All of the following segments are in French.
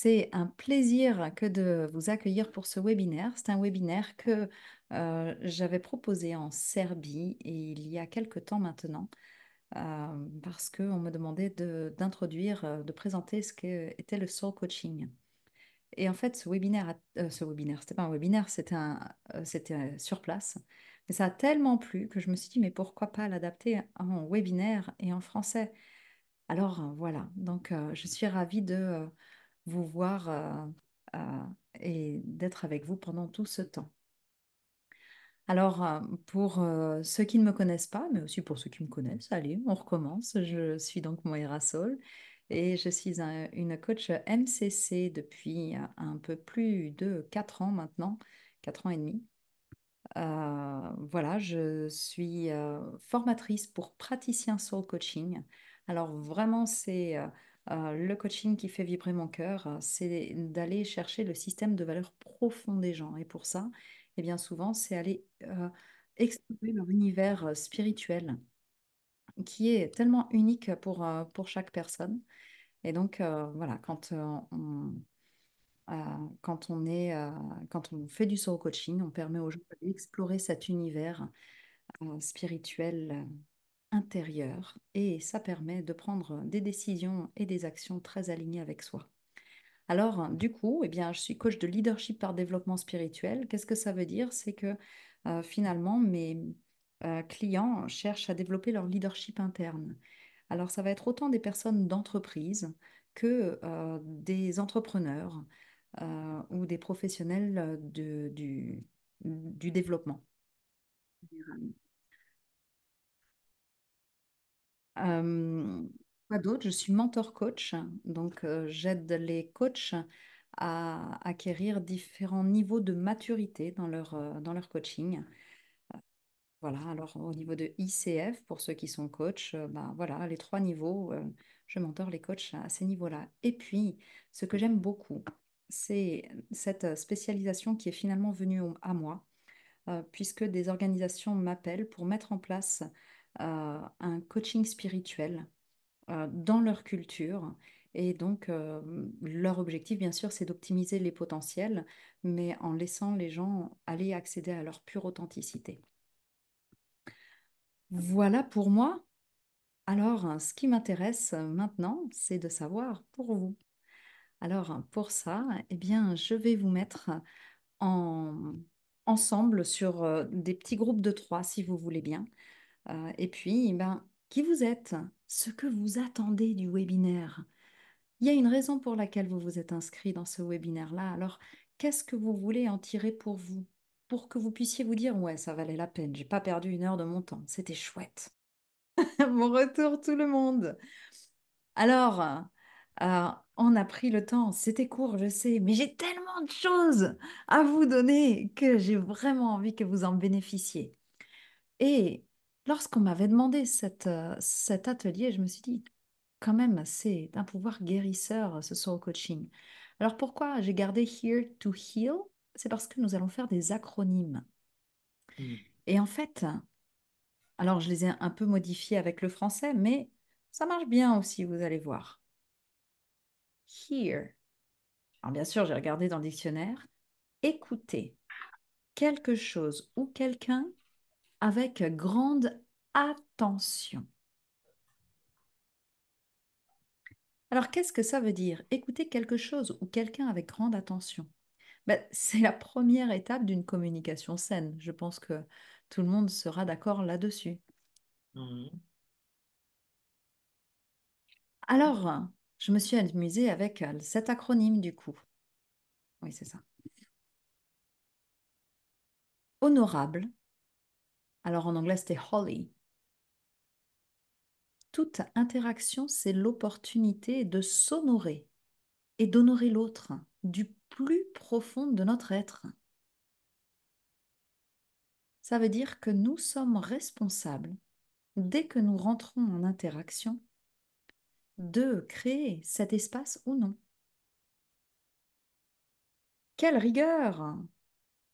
C'est un plaisir que de vous accueillir pour ce webinaire. C'est un webinaire que j'avais proposé en Serbie et il y a quelque temps maintenant parce qu'on me demandait d'introduire, de présenter ce qu'était le soul coaching. Et en fait, c'était pas un webinaire, c'était sur place. Mais ça a tellement plu que je me suis dit, mais pourquoi pas l'adapter en webinaire et en français? Alors voilà, donc je suis ravie de vous voir euh, et d'être avec vous pendant tout ce temps. Alors, pour ceux qui ne me connaissent pas, mais aussi pour ceux qui me connaissent, allez, on recommence. Je suis donc Moira Sol et je suis une coach MCC depuis un peu plus de 4 ans maintenant, 4 ans et demi. Voilà, je suis formatrice pour praticien soul coaching. Alors vraiment, c'est le coaching qui fait vibrer mon cœur, c'est d'aller chercher le système de valeurs profond des gens. Et pour ça, et bien souvent, c'est aller explorer leur univers spirituel qui est tellement unique pour chaque personne. Et donc, voilà, euh, quand on est, euh, quand on fait du soul coaching, on permet aux gens d'explorer cet univers spirituel intérieur et ça permet de prendre des décisions et des actions très alignées avec soi. Alors, du coup, eh bien, je suis coach de leadership par développement spirituel. Qu'est-ce que ça veut dire? C'est que finalement, mes clients cherchent à développer leur leadership interne. Alors, ça va être autant des personnes d'entreprise que des entrepreneurs ou des professionnels du développement. Euh, Quoi d'autre? Je suis mentor coach, donc j'aide les coachs à acquérir différents niveaux de maturité dans leur coaching. Voilà, alors au niveau de ICF, pour ceux qui sont coachs, ben voilà, les 3 niveaux, je mentor les coachs à ces niveaux-là. Et puis, ce que j'aime beaucoup, c'est cette spécialisation qui est finalement venue à moi, puisque des organisations m'appellent pour mettre en place un coaching spirituel dans leur culture. Et donc, leur objectif, bien sûr, c'est d'optimiser les potentiels, mais en laissant les gens aller accéder à leur pure authenticité. Voilà pour moi. Alors, ce qui m'intéresse maintenant, c'est de savoir pour vous. Alors, pour ça, eh bien, je vais vous mettre en... ensemble sur des petits groupes de 3, si vous voulez bien. Et puis, eh ben, qui vous êtes? Ce que vous attendez du webinaire? Il y a une raison pour laquelle vous vous êtes inscrit dans ce webinaire-là. Alors, qu'est-ce que vous voulez en tirer pour vous? Pour que vous puissiez vous dire, ouais, ça valait la peine, j'ai pas perdu 1 heure de mon temps, c'était chouette. Mon retour, tout le monde. Alors, on a pris le temps, c'était court, je sais, mais j'ai tellement de choses à vous donner que j'ai vraiment envie que vous en bénéficiez. Et lorsqu'on m'avait demandé cet atelier, je me suis dit, quand même, c'est un pouvoir guérisseur, ce soul coaching. Alors pourquoi j'ai gardé Here to Heal? C'est parce que nous allons faire des acronymes. Mm. Et en fait, alors je les ai un peu modifiés avec le français, mais ça marche bien aussi, vous allez voir. Here. Alors bien sûr, j'ai regardé dans le dictionnaire. Écouter quelque chose ou quelqu'un avec grande attention. Alors qu'est-ce que ça veut dire? Écouter quelque chose ou quelqu'un avec grande attention. Ben, c'est la première étape d'une communication saine. Je pense que tout le monde sera d'accord là-dessus. Mhm. Alors, je me suis amusée avec cet acronyme du coup. Oui, c'est ça. Honorable. Alors en anglais, c'était holy. Toute interaction, c'est l'opportunité de s'honorer et d'honorer l'autre du plus profond de notre être. Ça veut dire que nous sommes responsables, dès que nous rentrons en interaction, de créer cet espace ou non. Quelle rigueur!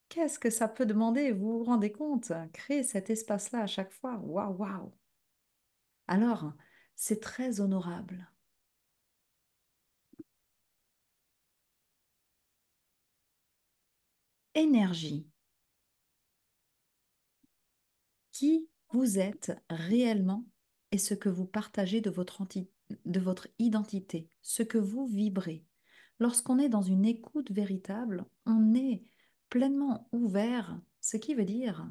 Qu'est-ce que ça peut demander? Vous vous rendez compte? Créer cet espace-là à chaque fois. Waouh, waouh! Alors, c'est très honorable. énergie, qui vous êtes réellement et ce que vous partagez de votre identité, ce que vous vibrez. Lorsqu'on est dans une écoute véritable, on est pleinement ouvert, ce qui veut dire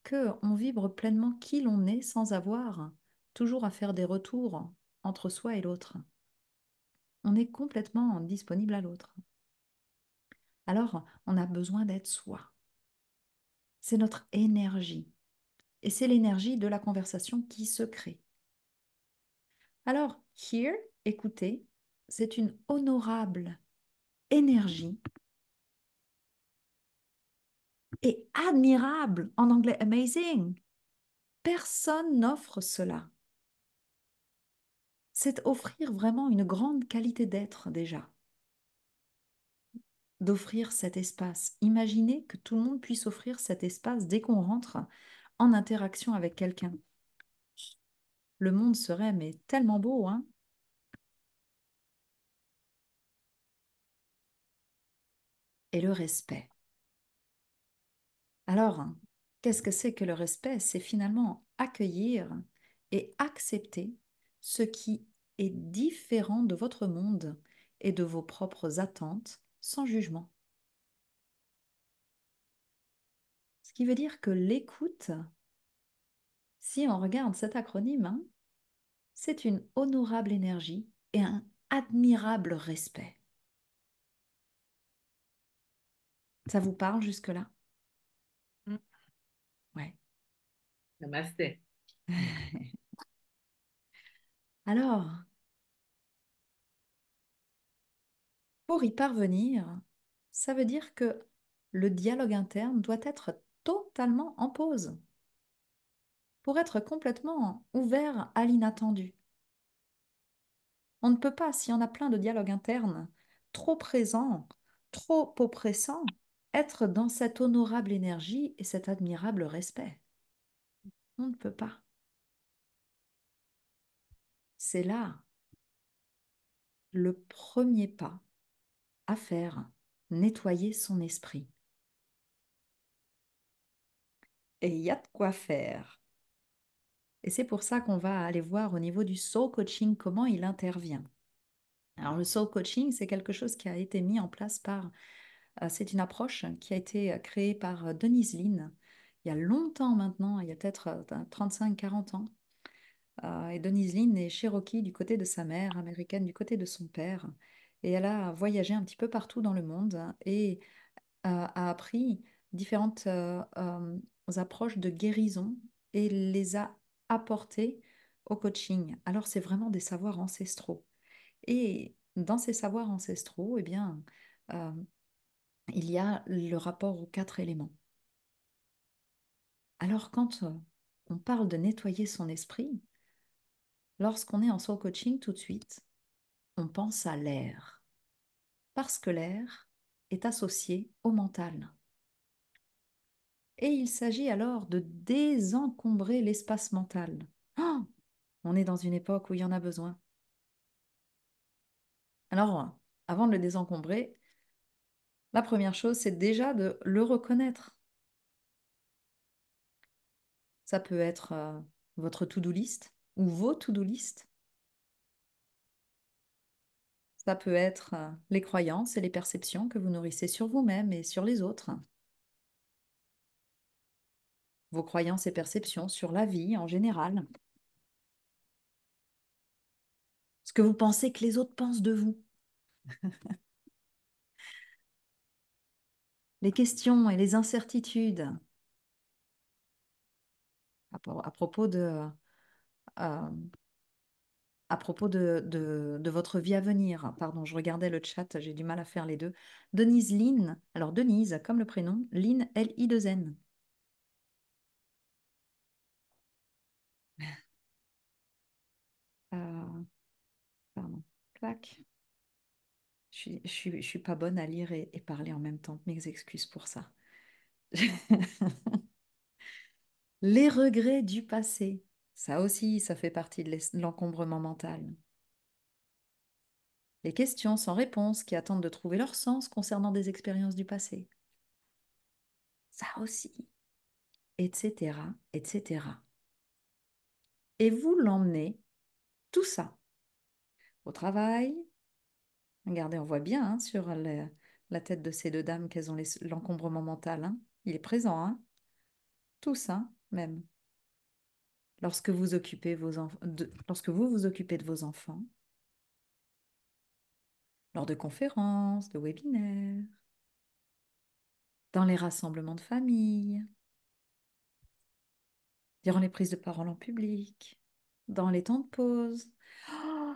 que on vibre pleinement qui l'on est sans avoir toujours à faire des retours entre soi et l'autre. On est complètement disponible à l'autre. Alors, on a besoin d'être soi. C'est notre énergie. Et c'est l'énergie de la conversation qui se crée. Alors, here, écoutez, c'est une honorable énergie et admirable, en anglais amazing. Personne n'offre cela. C'est offrir vraiment une grande qualité d'être déjà, d'offrir cet espace. Imaginez que tout le monde puisse offrir cet espace dès qu'on rentre en interaction avec quelqu'un. Le monde serait mais tellement beau, hein? Et le respect. Alors, qu'est-ce que c'est que le respect? C'est finalement accueillir et accepter ce qui est différent de votre monde et de vos propres attentes sans jugement. Ce qui veut dire que l'écoute, si on regarde cet acronyme, hein, c'est une honorable énergie et un admirable respect. Ça vous parle jusque-là? Mm. Ouais. Namasté. Mm. Alors, pour y parvenir, ça veut dire que le dialogue interne doit être totalement en pause pour être complètement ouvert à l'inattendu. On ne peut pas, si on a plein de dialogues internes, trop présents, trop oppressants, être dans cette honorable énergie et cet admirable respect. On ne peut pas. C'est là le premier pas à faire, nettoyer son esprit. Et il y a de quoi faire. Et c'est pour ça qu'on va aller voir au niveau du soul coaching comment il intervient. Alors le soul coaching, c'est quelque chose qui a été mis en place c'est une approche qui a été créée par Denise Lin il y a longtemps maintenant, il y a peut-être 35-40 ans. Et Denise Lin est Cherokee du côté de sa mère, américaine du côté de son père. Et elle a voyagé un petit peu partout dans le monde et a appris différentes approches de guérison et les a apportées au coaching. Alors, c'est vraiment des savoirs ancestraux. Et dans ces savoirs ancestraux, eh bien, euh, il y a le rapport aux quatre éléments. Alors, quand on parle de nettoyer son esprit, lorsqu'on est en soul coaching, tout de suite, on pense à l'air. Parce que l'air est associé au mental. Et il s'agit alors de désencombrer l'espace mental. Oh, on est dans une époque où il y en a besoin. Alors, avant de le désencombrer, la première chose, c'est déjà de le reconnaître. Ça peut être votre to-do list ou vos to-do list. Ça peut être les croyances et les perceptions que vous nourrissez sur vous-même et sur les autres. Vos croyances et perceptions sur la vie en général. Ce que vous pensez que les autres pensent de vous. Les questions et les incertitudes à propos euh, de votre vie à venir. Pardon, je regardais le chat, j'ai du mal à faire les deux. Denise Lynn, alors Denise, comme le prénom, Lynn, L-I-2-N. Euh, pardon, clac. Je suis pas bonne à lire et parler en même temps. Mes excuses pour ça. Les regrets du passé. Ça aussi, ça fait partie de l'encombrement mental. Les questions sans réponse qui attendent de trouver leur sens concernant des expériences du passé. ça aussi, etc., etc. Et vous l'emmenez, tout ça, au travail. Regardez, on voit bien hein, sur la tête de ces deux dames qu'elles ont l'encombrement mental. Hein. Il est présent, hein. Tout ça, même. Lorsque vous occupez lorsque vous vous occupez de vos enfants, lors de conférences, de webinaires, dans les rassemblements de famille, durant les prises de parole en public, dans les temps de pause, oh,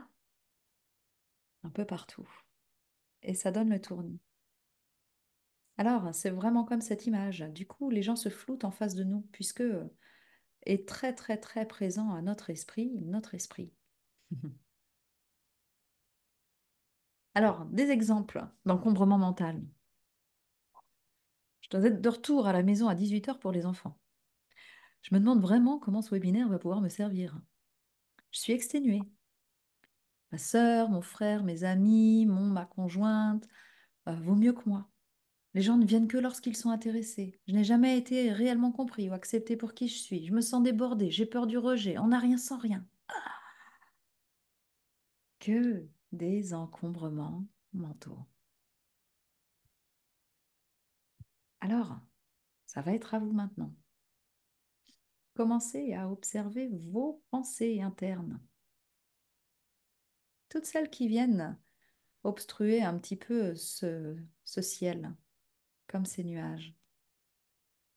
un peu partout. Et ça donne le tournis. Alors, c'est vraiment comme cette image. Du coup, les gens se floutent en face de nous, puisque est très, très, très présent à notre esprit, notre esprit. Alors, des exemples d'encombrement mental. Je dois être de retour à la maison à 18 h pour les enfants. Je me demande vraiment comment ce webinaire va pouvoir me servir. Je suis exténuée. Ma sœur, mon frère, mes amis, ma conjointe, vaut mieux que moi. Les gens ne viennent que lorsqu'ils sont intéressés. Je n'ai jamais été réellement compris ou accepté pour qui je suis. Je me sens débordée, j'ai peur du rejet. On n'a rien sans rien. Que des encombrements mentaux. Alors, ça va être à vous maintenant. Commencez à observer vos pensées internes. Toutes celles qui viennent obstruer un petit peu ce ciel, comme ces nuages.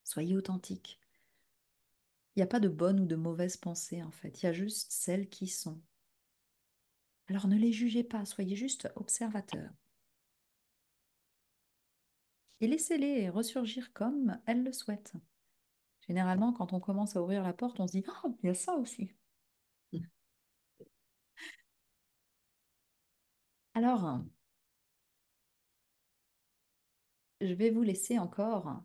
Soyez authentique. Il n'y a pas de bonnes ou de mauvaises pensées, en fait. Il y a juste celles qui sont. Alors ne les jugez pas, soyez juste observateurs. Et laissez-les ressurgir comme elles le souhaitent. Généralement, quand on commence à ouvrir la porte, on se dit «Oh, il y a ça aussi». Alors, je vais vous laisser encore.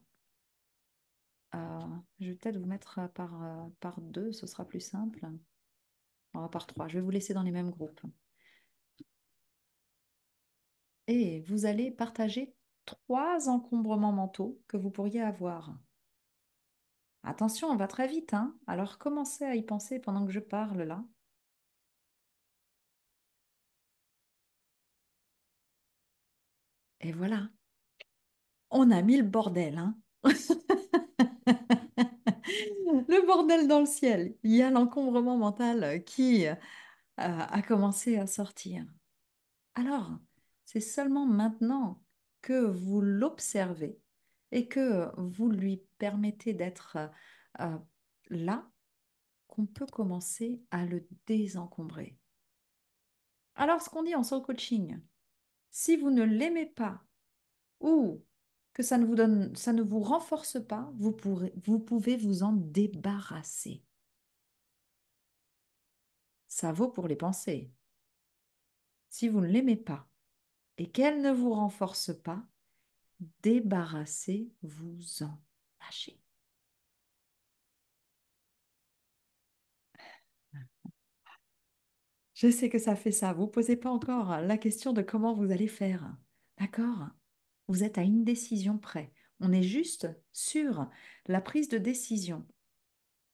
Je vais peut-être vous mettre par deux, ce sera plus simple. Par trois. Je vais vous laisser dans les mêmes groupes. Et vous allez partager trois encombrements mentaux que vous pourriez avoir. Attention, on va très vite, hein? Alors commencez à y penser pendant que je parle là. Et voilà, on a mis le bordel, hein? Le bordel dans le ciel. Il y a l'encombrement mental qui a commencé à sortir. Alors, c'est seulement maintenant que vous l'observez et que vous lui permettez d'être euh, là qu'on peut commencer à le désencombrer. Alors, ce qu'on dit en soul coaching, si vous ne l'aimez pas ou que ça ne vous renforce pas, vous pouvez vous en débarrasser. Ça vaut pour les pensées. Si vous ne l'aimez pas et qu'elle ne vous renforce pas, débarrassez-vous-en. Lâchez. Je sais que ça fait ça. Vous ne posez pas encore la question de comment vous allez faire. D'accord? Vous êtes à une décision près. On est juste sur la prise de décision.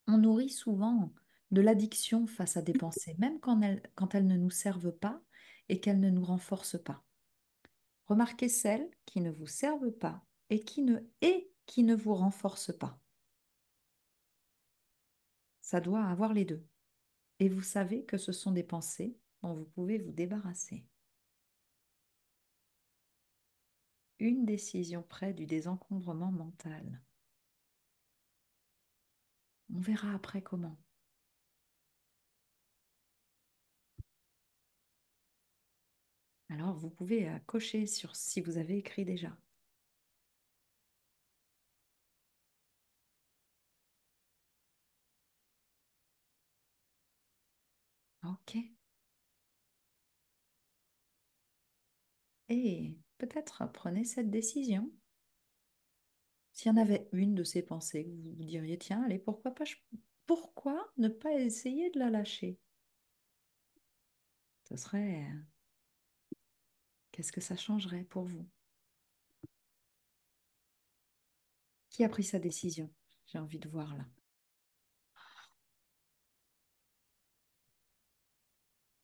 On nourrit souvent de l'addiction face à des pensées, même quand elles ne nous servent pas et qu'elles ne nous renforcent pas. Remarquez celles qui ne vous servent pas et qui ne vous renforcent pas. Ça doit avoir les deux. Et vous savez que ce sont des pensées dont vous pouvez vous débarrasser. Une décision près du désencombrement mental. On verra après comment. Alors, vous pouvez cocher sur si vous avez écrit déjà. Ok. Et peut-être prenez cette décision. S'il y en avait une de ces pensées que vous vous diriez, tiens, allez, pourquoi ne pas essayer de la lâcher? Ce serait, qu'est-ce que ça changerait pour vous? Qui a pris sa décision? J'ai envie de voir là.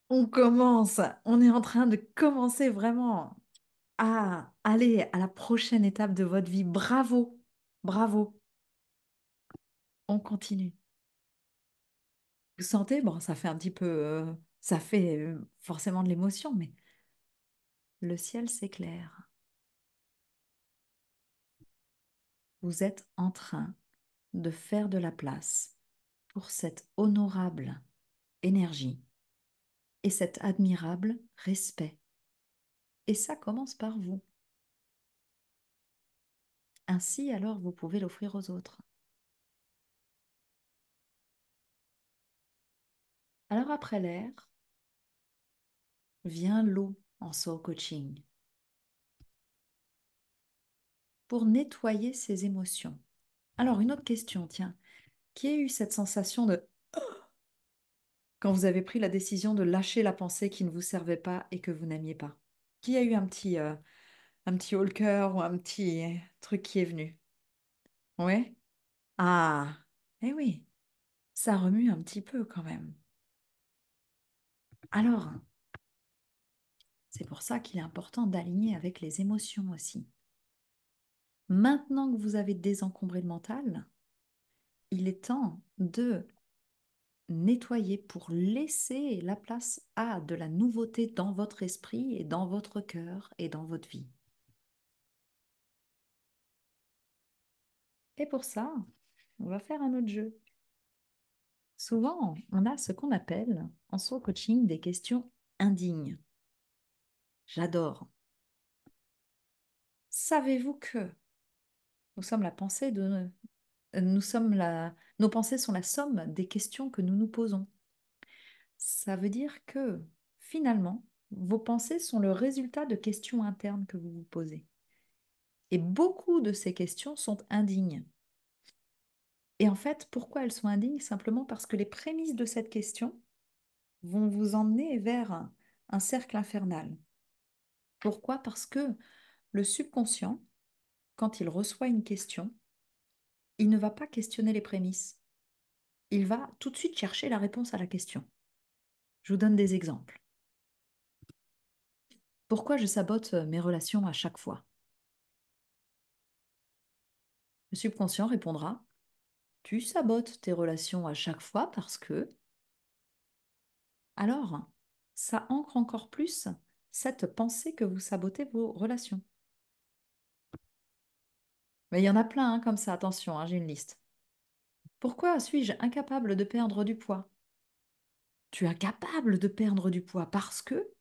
On commence, on est en train de commencer vraiment à aller à la prochaine étape de votre vie. Bravo, bravo, on continue. Vous sentez, bon, ça fait un petit peu, ça fait forcément de l'émotion, mais le ciel s'éclaire. Vous êtes en train de faire de la place pour cette honorable énergie et cet admirable respect. Et ça commence par vous. Ainsi, alors, vous pouvez l'offrir aux autres. Alors, après l'air, vient l'eau en soul coaching pour nettoyer ses émotions. Alors, une autre question, tiens. Qui a eu cette sensation de quand vous avez pris la décision de lâcher la pensée qui ne vous servait pas et que vous n'aimiez pas? Qui a eu un petit haut le cœur ou un petit truc qui est venu? Ouais? Ah, eh oui, ça remue un petit peu quand même. Alors, c'est pour ça qu'il est important d'aligner avec les émotions aussi. Maintenant que vous avez désencombré le mental, il est temps de nettoyer pour laisser la place à de la nouveauté dans votre esprit et dans votre cœur et dans votre vie. Et pour ça, on va faire un autre jeu. Souvent, on a ce qu'on appelle en soul coaching des questions indignes. J'adore. Savez-vous que nous sommes la pensée de nous sommes nos pensées sont la somme des questions que nous nous posons. Ça veut dire que finalement, vos pensées sont le résultat de questions internes que vous vous posez. Et beaucoup de ces questions sont indignes. Et en fait, pourquoi elles sont indignes? Simplement parce que les prémices de cette question vont vous emmener vers un cercle infernal. Pourquoi? Parce que le subconscient, quand il reçoit une question, il ne va pas questionner les prémices. Il va tout de suite chercher la réponse à la question. Je vous donne des exemples. Pourquoi je sabote mes relations à chaque fois? Le subconscient répondra, tu sabotes tes relations à chaque fois parce que... Alors, ça ancre encore plus cette pensée que vous sabotez vos relations. Mais il y en a plein hein, comme ça, attention, hein, j'ai une liste. Pourquoi suis-je incapable de perdre du poids? Tu es incapable de perdre du poids parce que...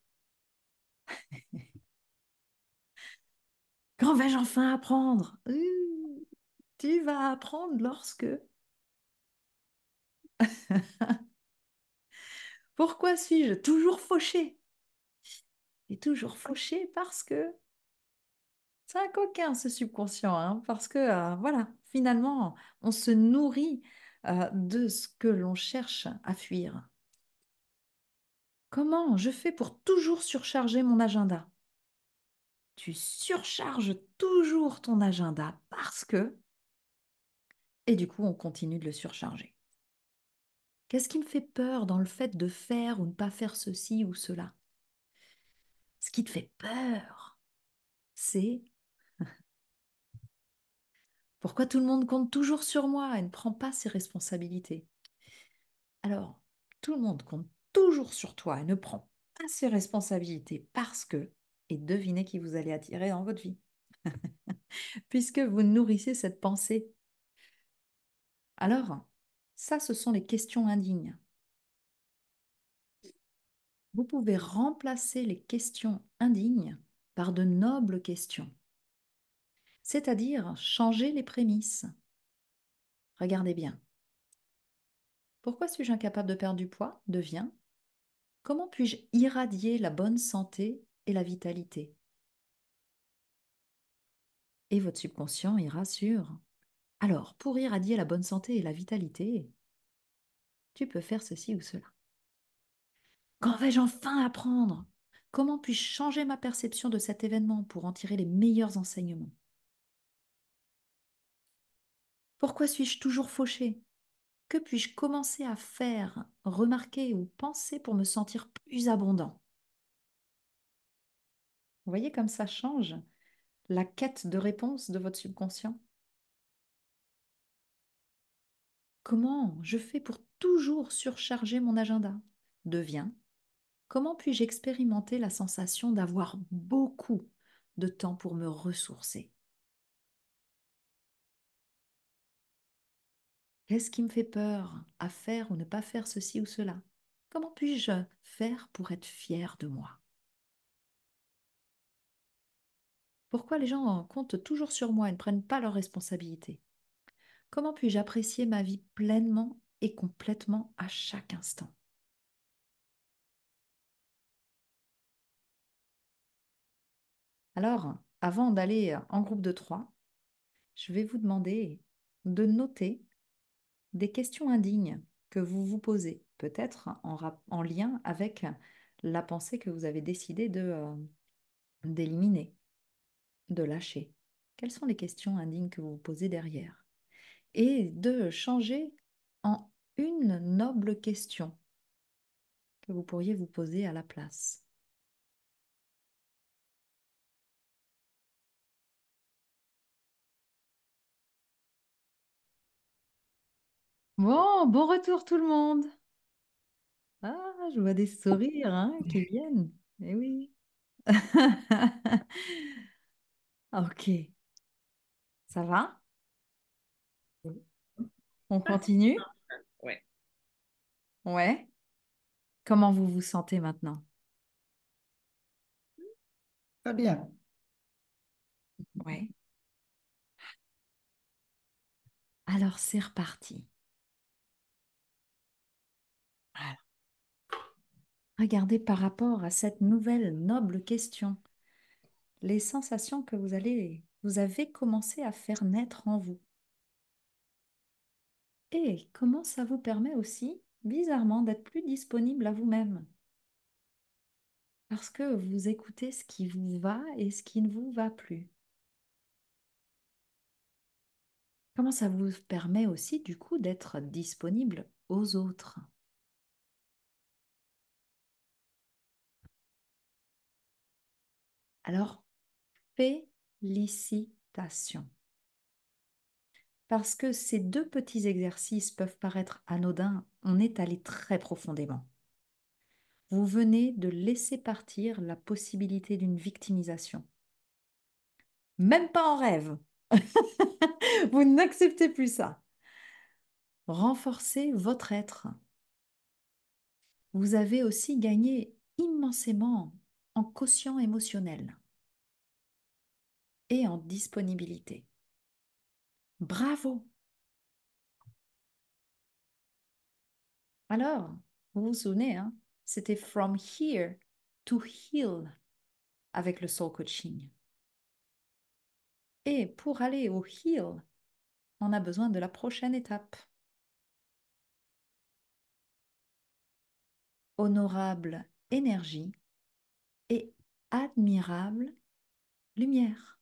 Quand vais-je enfin apprendre? Tu vas apprendre lorsque... Pourquoi suis-je toujours fauché? Et toujours fauché parce que c'est un coquin, ce subconscient, hein, parce que, voilà, finalement, on se nourrit de ce que l'on cherche à fuir. Comment je fais pour toujours surcharger mon agenda? Tu surcharges toujours ton agenda parce que... Et du coup, on continue de le surcharger. Qu'est-ce qui me fait peur dans le fait de faire ou ne pas faire ceci ou cela? Ce qui te fait peur, c'est pourquoi tout le monde compte toujours sur moi et ne prend pas ses responsabilités. Alors, tout le monde compte toujours sur toi et ne prend pas ses responsabilités parce que, et devinez qui vous allez attirer dans votre vie, puisque vous nourrissez cette pensée. Alors, ça, ce sont les questions indignes. Vous pouvez remplacer les questions indignes par de nobles questions, c'est-à-dire changer les prémices. Regardez bien. Pourquoi suis-je incapable de perdre du poids? Devient. Comment puis-je irradier la bonne santé et la vitalité? Et votre subconscient ira sur. Alors, pour irradier la bonne santé et la vitalité, tu peux faire ceci ou cela. Quand vais-je enfin apprendre? Comment puis-je changer ma perception de cet événement pour en tirer les meilleurs enseignements? Pourquoi suis-je toujours fauchée? Que puis-je commencer à faire, remarquer ou penser pour me sentir plus abondant? Vous voyez comme ça change la quête de réponse de votre subconscient? Comment je fais pour toujours surcharger mon agenda? Devient, comment puis-je expérimenter la sensation d'avoir beaucoup de temps pour me ressourcer? Qu'est-ce qui me fait peur à faire ou ne pas faire ceci ou cela? Comment puis-je faire pour être fier de moi? Pourquoi les gens comptent toujours sur moi et ne prennent pas leurs responsabilités? Comment puis-je apprécier ma vie pleinement et complètement à chaque instant? Alors, avant d'aller en groupe de trois, je vais vous demander de noter des questions indignes que vous vous posez, peut-être en lien avec la pensée que vous avez décidé d'éliminer, de lâcher. Quelles sont les questions indignes que vous vous posez derrière? Et de changer en une noble question que vous pourriez vous poser à la place. Bon, bon retour tout le monde. Ah, je vois des sourires hein, qui viennent. Eh oui. Ok, ça va? On continue? Ouais. Ouais. Comment vous vous sentez maintenant? Très bien. Ouais. Alors c'est reparti. Voilà. Regardez par rapport à cette nouvelle noble question, les sensations que vous avez commencé à faire naître en vous. Et comment ça vous permet aussi, bizarrement, d'être plus disponible à vous-même. Parce que vous écoutez ce qui vous va et ce qui ne vous va plus. Comment ça vous permet aussi, du coup, d'être disponible aux autres. Alors, félicitations. Parce que ces deux petits exercices peuvent paraître anodins, on est allé très profondément. Vous venez de laisser partir la possibilité d'une victimisation. Même pas en rêve. Vous n'acceptez plus ça. Renforcez votre être. Vous avez aussi gagné immensément en quotient émotionnel et en disponibilité. Bravo! Alors, vous vous souvenez, hein, c'était From Here to Heal avec le soul coaching. Et pour aller au heal, on a besoin de la prochaine étape. Honorable énergie et admirable lumière.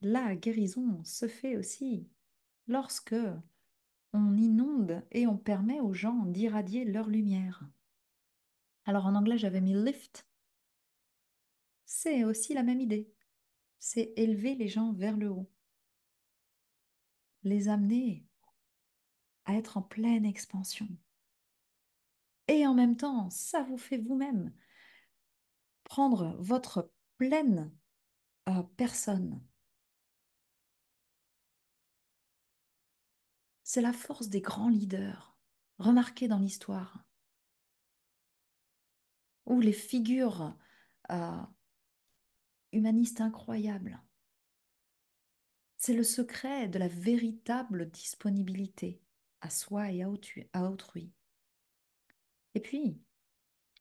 La guérison se fait aussi lorsque on inonde et on permet aux gens d'irradier leur lumière. Alors en anglais, j'avais mis lift. C'est aussi la même idée. C'est élever les gens vers le haut, les amener à être en pleine expansion. Et en même temps, ça vous fait vous-même prendre votre pleine personne. C'est la force des grands leaders, remarqués dans l'histoire, ou les figures euh, humanistes incroyables. C'est le secret de la véritable disponibilité à soi et à autrui. Et puis,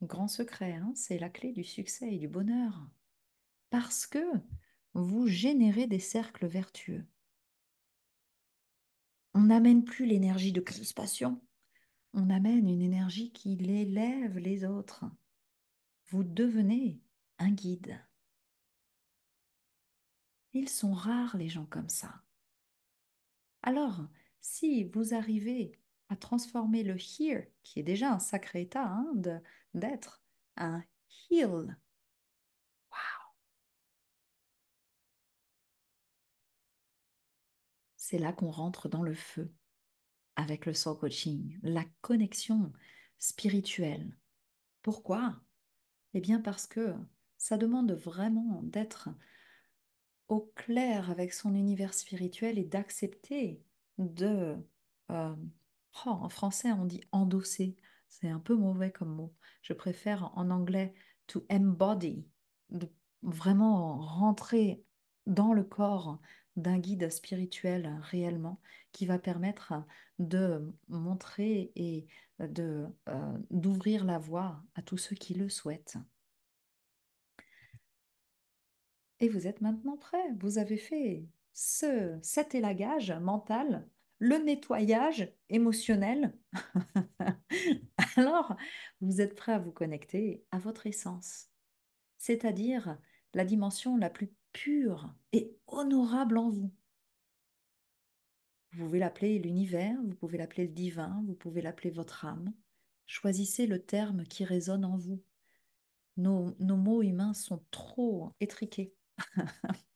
grand secret, hein, c'est la clé du succès et du bonheur. Parce que vous générez des cercles vertueux. On n'amène plus l'énergie de crispation, on amène une énergie qui élève les autres. Vous devenez un guide. Ils sont rares, les gens comme ça. Alors, si vous arrivez à transformer le here, qui est déjà un sacré état hein, d'être, un heal, c'est là qu'on rentre dans le feu avec le soul coaching, la connexion spirituelle. Pourquoi? Eh bien parce que ça demande vraiment d'être au clair avec son univers spirituel et d'accepter de... euh, en français, on dit endosser. C'est un peu mauvais comme mot. Je préfère en anglais to embody, de vraiment rentrer dans le corps d'un guide spirituel réellement qui va permettre de montrer et d'ouvrir la voie à tous ceux qui le souhaitent. Et vous êtes maintenant prêt. Vous avez fait cet élagage mental, le nettoyage émotionnel. Alors, vous êtes prêt à vous connecter à votre essence, c'est-à-dire la dimension la plus pure et honorable en vous. Vous pouvez l'appeler l'univers, vous pouvez l'appeler le divin, vous pouvez l'appeler votre âme. Choisissez le terme qui résonne en vous. Nos mots humains sont trop étriqués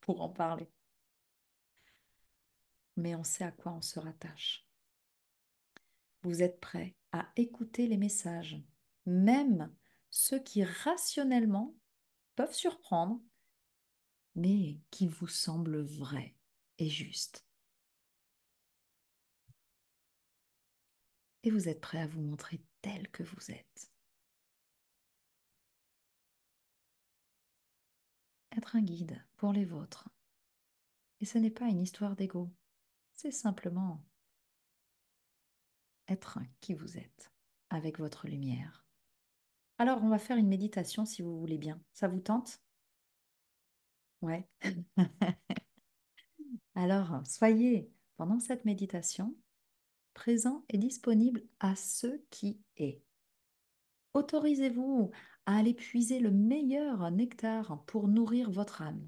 pour en parler, mais on sait à quoi on se rattache. Vous êtes prêt à écouter les messages, même ceux qui rationnellement peuvent surprendre, mais qui vous semblent vrais et justes. Et vous êtes prêt à vous montrer tel que vous êtes. Être un guide pour les vôtres. Et ce n'est pas une histoire d'ego, c'est simplement être qui vous êtes, avec votre lumière. Alors, on va faire une méditation si vous voulez bien. Ça vous tente? Ouais. Alors, soyez pendant cette méditation présent et disponible à ce qui est. Autorisez-vous à aller puiser le meilleur nectar pour nourrir votre âme.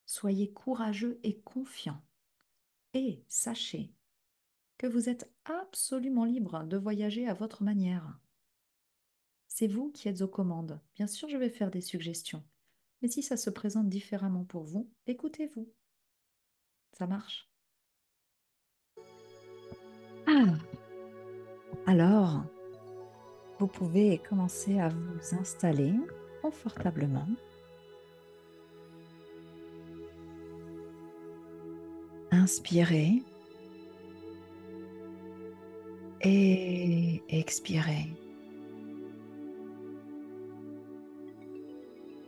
Soyez courageux et confiant et sachez que vous êtes absolument libre de voyager à votre manière. C'est vous qui êtes aux commandes. Bien sûr, je vais faire des suggestions, mais si ça se présente différemment pour vous, écoutez-vous. Ça marche. Ah, alors, vous pouvez commencer à vous installer confortablement. Inspirez et expirez.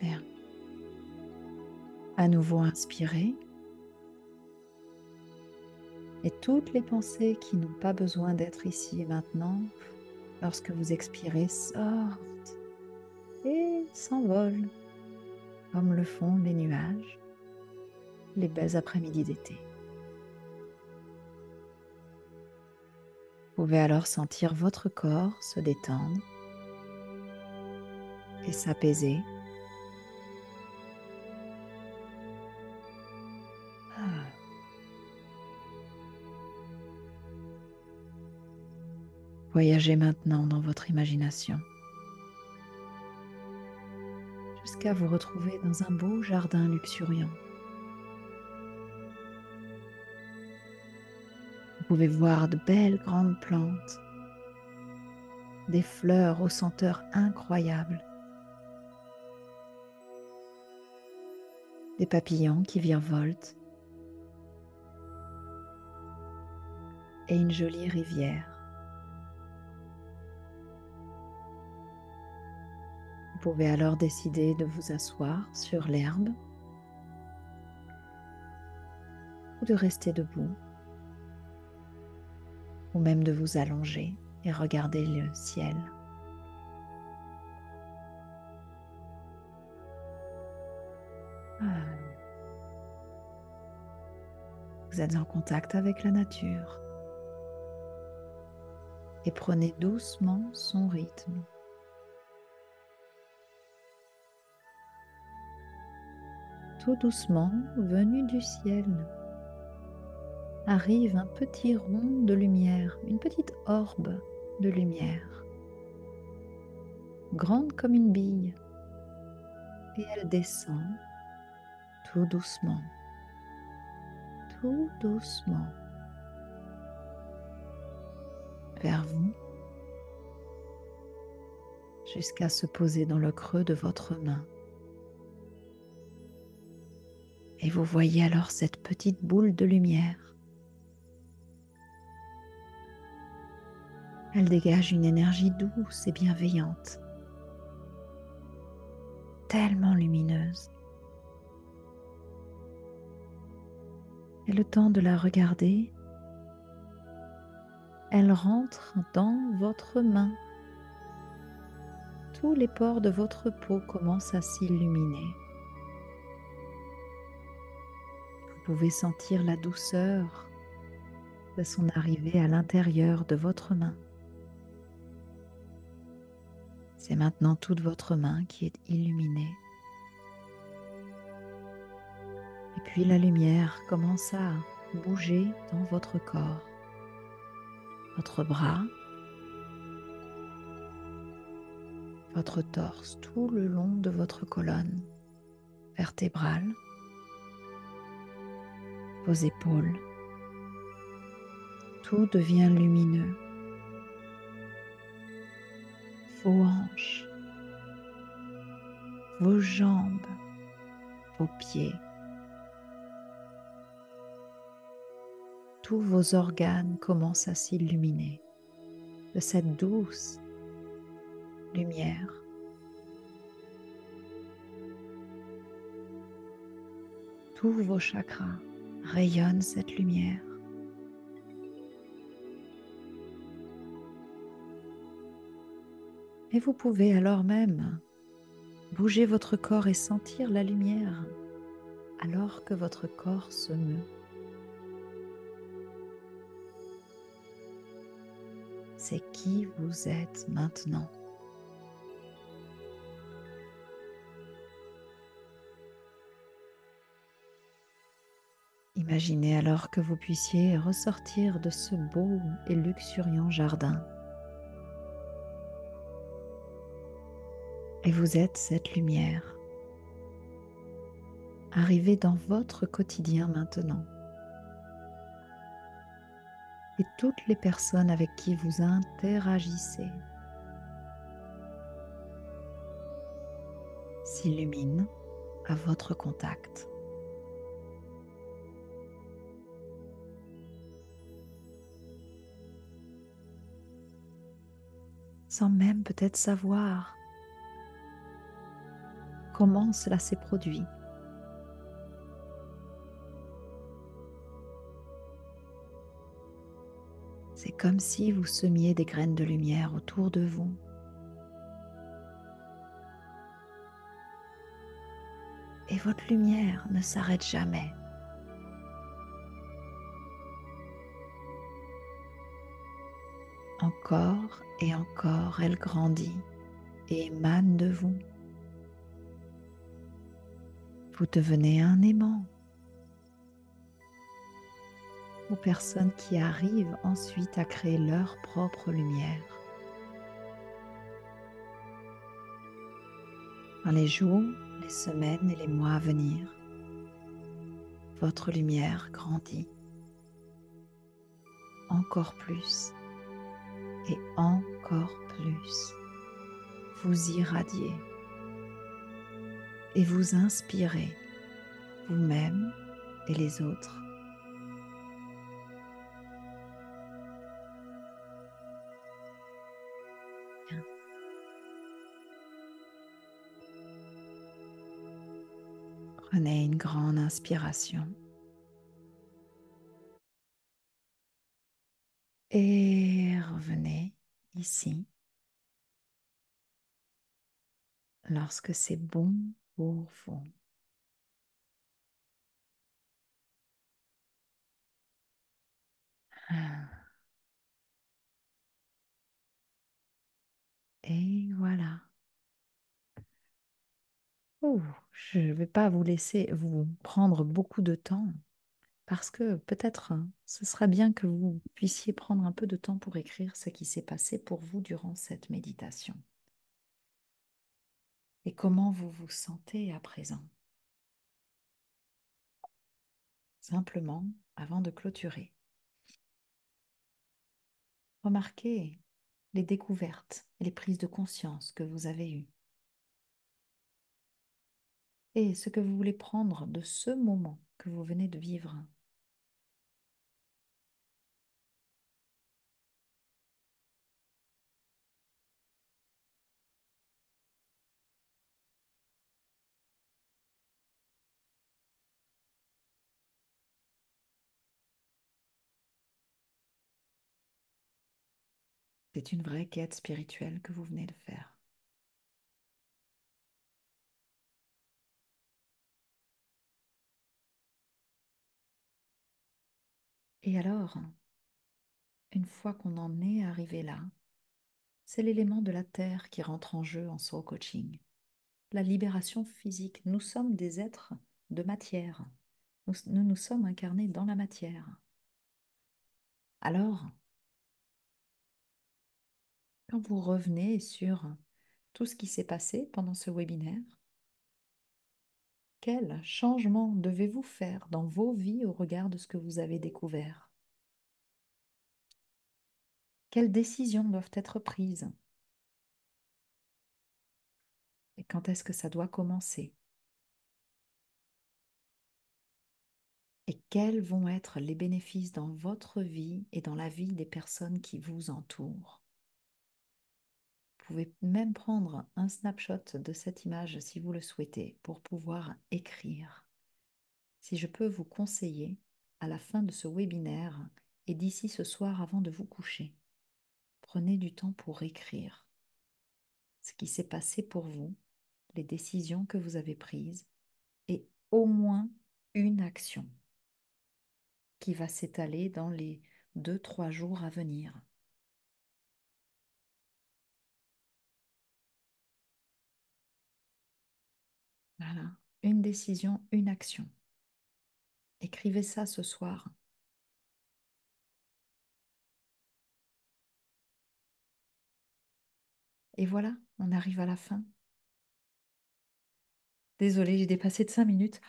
Bien. À nouveau, inspirez. Et toutes les pensées qui n'ont pas besoin d'être ici et maintenant, lorsque vous expirez, sortent et s'envolent comme le font les nuages, les belles après-midi d'été. Vous pouvez alors sentir votre corps se détendre et s'apaiser. Ah. Voyagez maintenant dans votre imagination jusqu'à vous retrouver dans un beau jardin luxuriant. Vous pouvez voir de belles grandes plantes, des fleurs aux senteurs incroyables, des papillons qui virevoltent et une jolie rivière. Vous pouvez alors décider de vous asseoir sur l'herbe ou de rester debout ou même de vous allonger et regarder le ciel. Ah. Vous êtes en contact avec la nature et prenez doucement son rythme. tout doucement, venu du ciel, arrive un petit rond de lumière, une petite orbe de lumière, grande comme une bille, et elle descend tout doucement, tout doucement, vers vous, jusqu'à se poser dans le creux de votre main. Et vous voyez alors cette petite boule de lumière. Elle dégage une énergie douce et bienveillante, tellement lumineuse. Et le temps de la regarder, elle rentre dans votre main. Tous les pores de votre peau commencent à s'illuminer. Vous pouvez sentir la douceur de son arrivée à l'intérieur de votre main. C'est maintenant toute votre main qui est illuminée. Et puis la lumière commence à bouger dans votre corps, votre bras, votre torse, tout le long de votre colonne vertébrale, vos épaules. Tout devient lumineux. Vos hanches, vos jambes, vos pieds, tous vos organes commencent à s'illuminer de cette douce lumière. Tous vos chakras rayonnent cette lumière. Et vous pouvez alors même bouger votre corps et sentir la lumière alors que votre corps se meut. C'est qui vous êtes maintenant. Imaginez alors que vous puissiez ressortir de ce beau et luxuriant jardin. Et vous êtes cette lumière. Arrivez dans votre quotidien maintenant. Et toutes les personnes avec qui vous interagissez s'illuminent à votre contact. Sans même peut-être savoir comment cela s'est produit. C'est comme si vous semiez des graines de lumière autour de vous. Et votre lumière ne s'arrête jamais. Encore et encore, elle grandit et émane de vous. Vous devenez un aimant aux personnes qui arrivent ensuite à créer leur propre lumière. Dans les jours, les semaines et les mois à venir, votre lumière grandit encore plus et encore plus. Vous irradiez et vous inspirez vous-même et les autres. Bien. Prenez une grande inspiration et revenez ici lorsque c'est bon pour vous. Et voilà. Ouh, je ne vais pas vous laisser vous prendre beaucoup de temps parce que peut-être ce sera bien que vous puissiez prendre un peu de temps pour écrire ce qui s'est passé pour vous durant cette méditation et comment vous vous sentez à présent. Simplement, avant de clôturer, remarquez les découvertes et les prises de conscience que vous avez eues et ce que vous voulez prendre de ce moment que vous venez de vivre. C'est une vraie quête spirituelle que vous venez de faire. Et alors, une fois qu'on en est arrivé là, c'est l'élément de la terre qui rentre en jeu en soul coaching. La libération physique. Nous sommes des êtres de matière. Nous nous sommes incarnés dans la matière. Alors, quand vous revenez sur tout ce qui s'est passé pendant ce webinaire, quel changement devez-vous faire dans vos vies au regard de ce que vous avez découvert? Quelles décisions doivent être prises? Et quand est-ce que ça doit commencer? Et quels vont être les bénéfices dans votre vie et dans la vie des personnes qui vous entourent? Vous pouvez même prendre un snapshot de cette image si vous le souhaitez pour pouvoir écrire. Si je peux vous conseiller, à la fin de ce webinaire et d'ici ce soir avant de vous coucher, prenez du temps pour écrire ce qui s'est passé pour vous, les décisions que vous avez prises et au moins une action qui va s'étaler dans les 2, 3 jours à venir. Voilà, une décision, une action. Écrivez ça ce soir. Et voilà, on arrive à la fin. Désolée, j'ai dépassé de 5 minutes.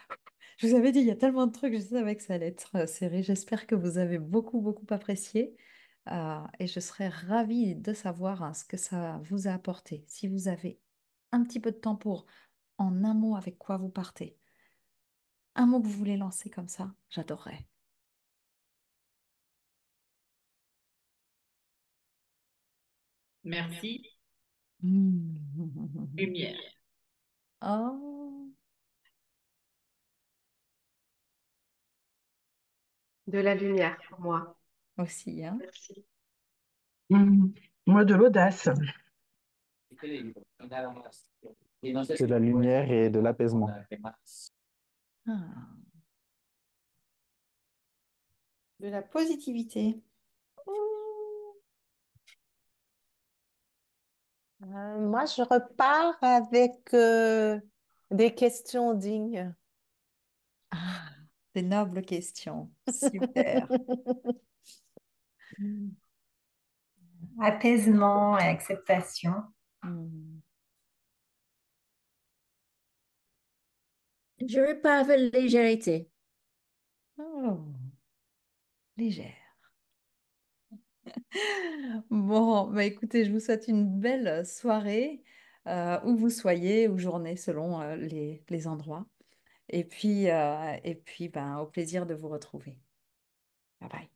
Je vous avais dit, il y a tellement de trucs, je savais que ça allait être serré. J'espère que vous avez beaucoup, beaucoup apprécié. Et je serais ravie de savoir ce que ça vous a apporté. Si vous avez un petit peu de temps pour, en un mot, avec quoi vous partez. Un mot que vous voulez lancer comme ça, j'adorerais. Merci, Mm. lumière. Oh, De la lumière pour moi. aussi, hein. Merci. Mhm. Moi, de l'audace. De la lumière et de l'apaisement. Ah. De la positivité. Moi, je repars avec des questions dignes. Ah, des nobles questions. Super. Mm. Apaisement et acceptation. Mm. Je repars avec légèreté. Oh, légère. Bon, bah écoutez, je vous souhaite une belle soirée, où vous soyez, ou journée selon les endroits. Et puis ben, au plaisir de vous retrouver. Bye bye.